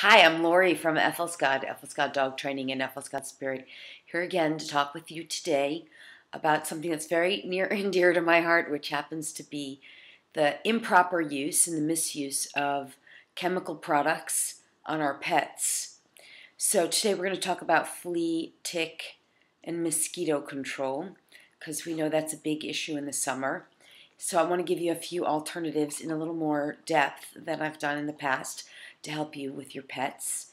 Hi, I'm Lori from efil Scott Dog Training and efil Scott Spirit, here again to talk with you today about something that's very near and dear to my heart, which happens to be the improper use and the misuse of chemical products on our pets. So today we're going to talk about flea, tick, and mosquito control, because we know that's a big issue in the summer. So I want to give you a few alternatives in a little more depth than I've done in the past to help you with your pets,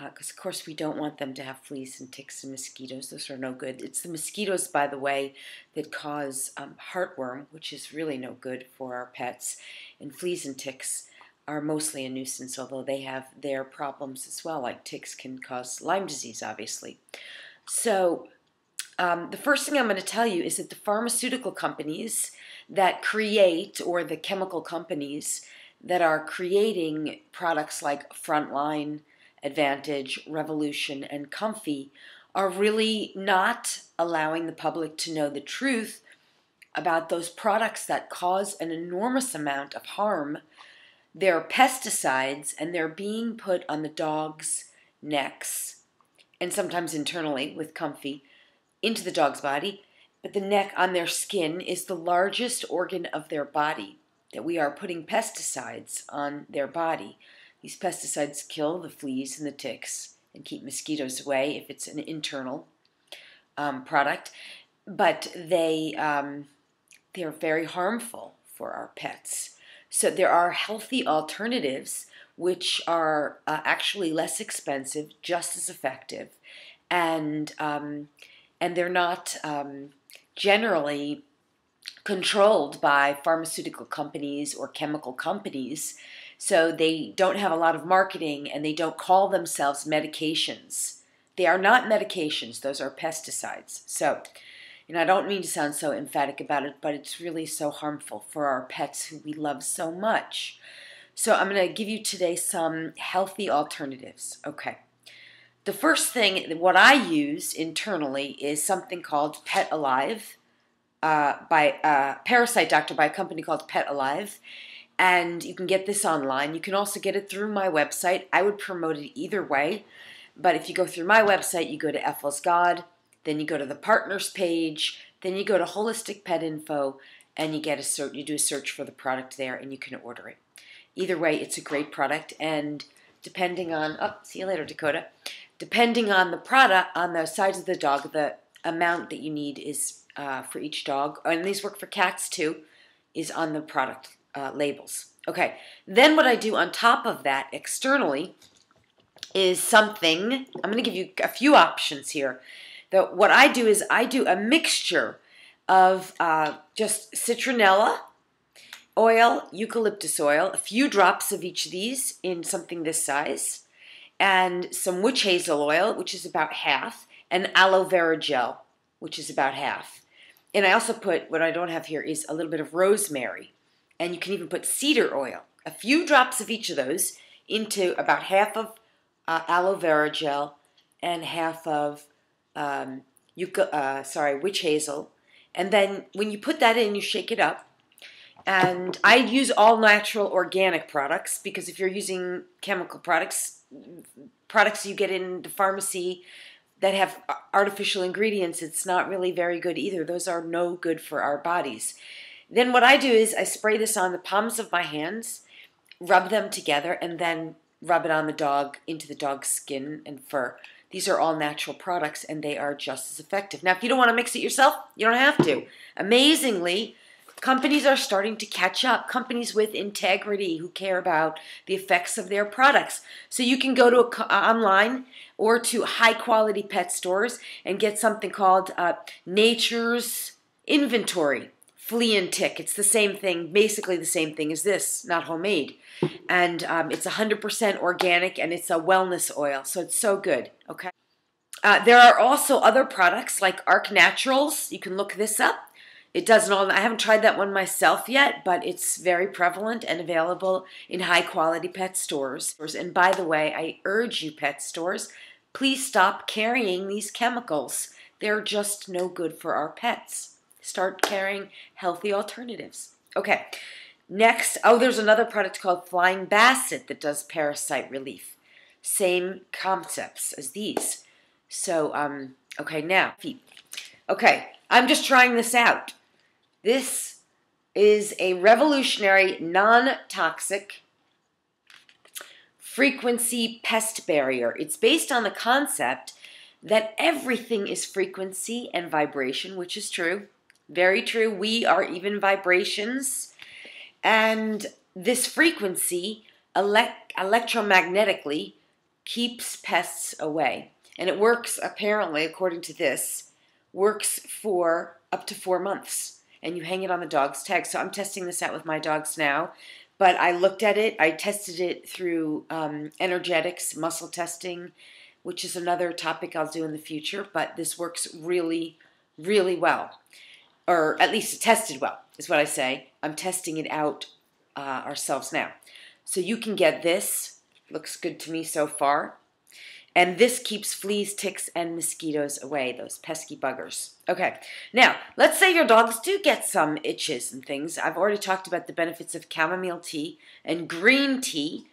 because of course we don't want them to have fleas and ticks and mosquitoes. Those are no good. It's the mosquitoes, by the way, that cause heartworm, which is really no good for our pets, and fleas and ticks are mostly a nuisance, although they have their problems as well. Like ticks can cause Lyme disease, obviously. So the first thing I'm going to tell you is that the pharmaceutical companies that create, or the chemical companies that are creating products like Frontline, Advantage, Revolution, and Comfy are really not allowing the public to know the truth about those products that cause an enormous amount of harm. They're pesticides, and they're being put on the dogs' necks, and sometimes internally with Comfy, into the dog's body. But the neck, on their skin, is the largest organ of their body, that we are putting pesticides on their body. These pesticides kill the fleas and the ticks and keep mosquitoes away if it's an internal product, but they're very harmful for our pets. So there are healthy alternatives which are actually less expensive, just as effective, and they're not generally controlled by pharmaceutical companies or chemical companies, so they don't have a lot of marketing, and they don't call themselves medications. They are not medications. Those are pesticides. So, I don't mean to sound so emphatic about it, but it's really so harmful for our pets who we love so much. So I'm going to give you today some healthy alternatives. Okay. The first thing, what I use internally, is something called Pet Alive, by Parasite Doctor, by a company called Pet Alive, and you can get this online. You can also get it through my website. I would promote it either way, but if you go through my website, you go to efil Scott, then you go to the partners page, then you go to Holistic Pet Info, and you do a search for the product there, and you can order it. Either way, it's a great product, and depending on, see you later, Dakota. Depending on the product, on the size of the dog, the amount that you need is for each dog, and these work for cats too, is on the product labels. Okay, then what I do on top of that externally is something, I'm going to give you a few options here. What I do is I do a mixture of just citronella oil, eucalyptus oil, a few drops of each of these in something this size, and some witch hazel oil, which is about half, and aloe vera gel, which is about half. And I also put, what I don't have here, is a little bit of rosemary. And you can even put cedar oil. A few drops of each of those into about half of aloe vera gel and half of witch hazel. And then when you put that in, you shake it up. And I use all natural organic products, because if you're using chemical products you get in the pharmacy that have artificial ingredients, it's not really very good either. Those are no good for our bodies. Then what I do is I spray this on the palms of my hands, rub them together, and then rub it on the dog, into the dog's skin and fur. These are all natural products, and they are just as effective. Now, if you don't want to mix it yourself, you don't have to. Amazingly, companies are starting to catch up. Companies with integrity who care about the effects of their products. So you can go to online or to high-quality pet stores and get something called Nature's Inventory Flea and Tick. It's the same thing, basically the same thing as this, not homemade. And it's 100% organic, and it's a wellness oil, so it's so good. Okay. There are also other products like Arc Naturals. You can look this up. It doesn't all. I haven't tried that one myself yet, but it's very prevalent and available in high-quality pet stores. And by the way, I urge you, pet stores, please stop carrying these chemicals. They're just no good for our pets. Start carrying healthy alternatives. Okay, next, there's another product called Flying Basset that does parasite relief. same concepts as these. So, okay, now, feet. Okay, I'm just trying this out. This is a revolutionary, non-toxic frequency pest barrier. It's based on the concept that everything is frequency and vibration, which is true. Very true. We are even vibrations. And this frequency electromagnetically keeps pests away. And it works, apparently, according to this, works for up to 4 months. And you hang it on the dog's tag. So I'm testing this out with my dogs now. But I looked at it. I tested it through energetics, muscle testing, which is another topic I'll do in the future. But this works really, really well. Or at least it tested well, is what I say. I'm testing it out ourselves now. So you can get this. Looks good to me so far. And this keeps fleas, ticks, and mosquitoes away, those pesky buggers. Okay, now, let's say your dogs do get some itches and things. I've already talked about the benefits of chamomile tea and green tea,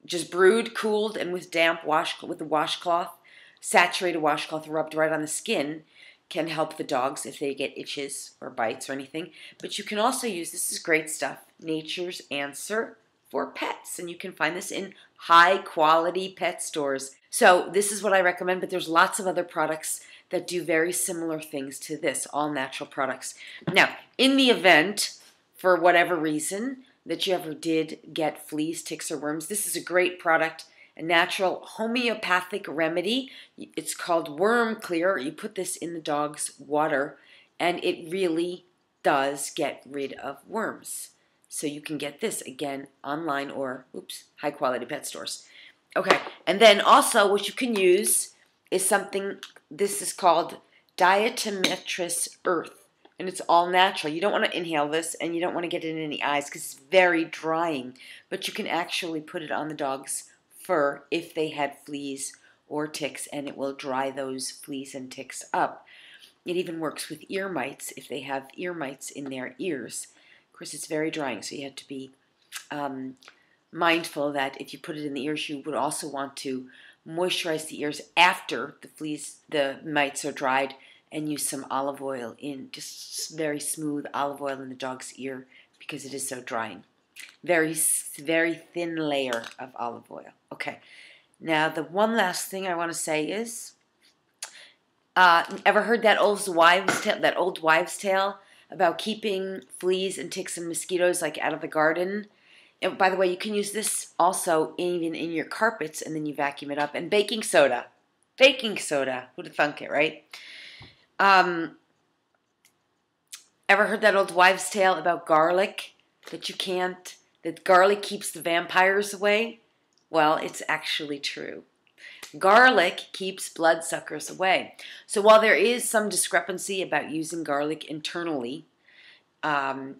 just brewed, cooled, and with damp with a washcloth, saturated washcloth rubbed right on the skin, can help the dogs if they get itches or bites or anything. But you can also use, this is great stuff, Nature's Answer for Pets. And you can find this in high-quality pet stores. So this is what I recommend, but there's lots of other products that do very similar things to this, all natural products. Now, in the event, for whatever reason, that you ever did get fleas, ticks, or worms, this is a great product, a natural homeopathic remedy. It's called Worm Clear. You put this in the dog's water, and it really does get rid of worms. So you can get this, again, online or, high-quality pet stores. Okay, and then also what you can use is something, this is called Diatomaceous Earth, and it's all natural. You don't want to inhale this, and you don't want to get it in the eyes because it's very drying, but you can actually put it on the dog's fur if they had fleas or ticks, and it will dry those fleas and ticks up. It even works with ear mites if they have ear mites in their ears. Of course, it's very drying, so you have to be mindful that if you put it in the ears, you would also want to moisturize the ears after the mites are dried, and use some olive oil in, just very smooth olive oil in the dog's ear because it is so drying. Very, very thin layer of olive oil. Okay. Now, the one last thing I want to say is, ever heard that old wives' tale about keeping fleas and ticks and mosquitoes like out of the garden? And by the way, you can use this also even in your carpets, and then you vacuum it up. And baking soda. Baking soda. Who'd have thunk it, right? Ever heard that old wives' tale about garlic? That garlic keeps the vampires away? Well, it's actually true. Garlic keeps bloodsuckers away. So while there is some discrepancy about using garlic internally, there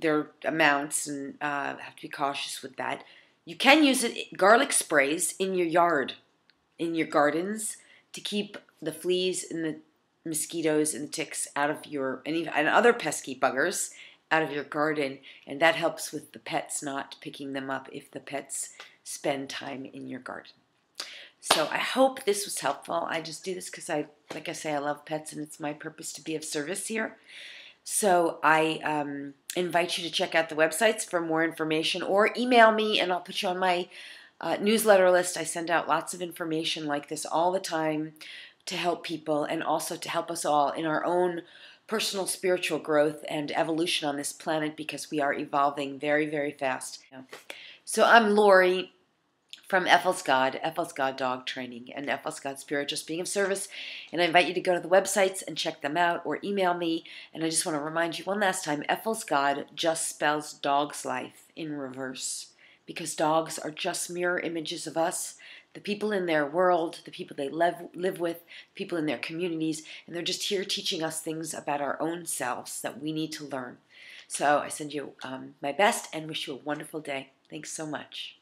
are amounts, and have to be cautious with that. You can use garlic sprays in your yard, in your gardens, to keep the fleas and the mosquitoes and the ticks out of and other pesky buggers out of your garden, and that helps with the pets not picking them up if the pets spend time in your garden. So I hope this was helpful. I just do this because like I say, I love pets, and it's my purpose to be of service here. So I invite you to check out the websites for more information, or email me and I'll put you on my newsletter list. I send out lots of information like this all the time to help people, and also to help us all in our own personal spiritual growth and evolution on this planet, because we are evolving very, very fast. So I'm Lori from Efil's God Dog Training, and Efil's God Spirit, just being of service. And I invite you to go to the websites and check them out, or email me. And I just want to remind you one last time, Efil's God just spells dog's life in reverse, because dogs are just mirror images of us, the people in their world, the people they live with, people in their communities, and they're just here teaching us things about our own selves that we need to learn. So I send you my best and wish you a wonderful day. Thanks so much.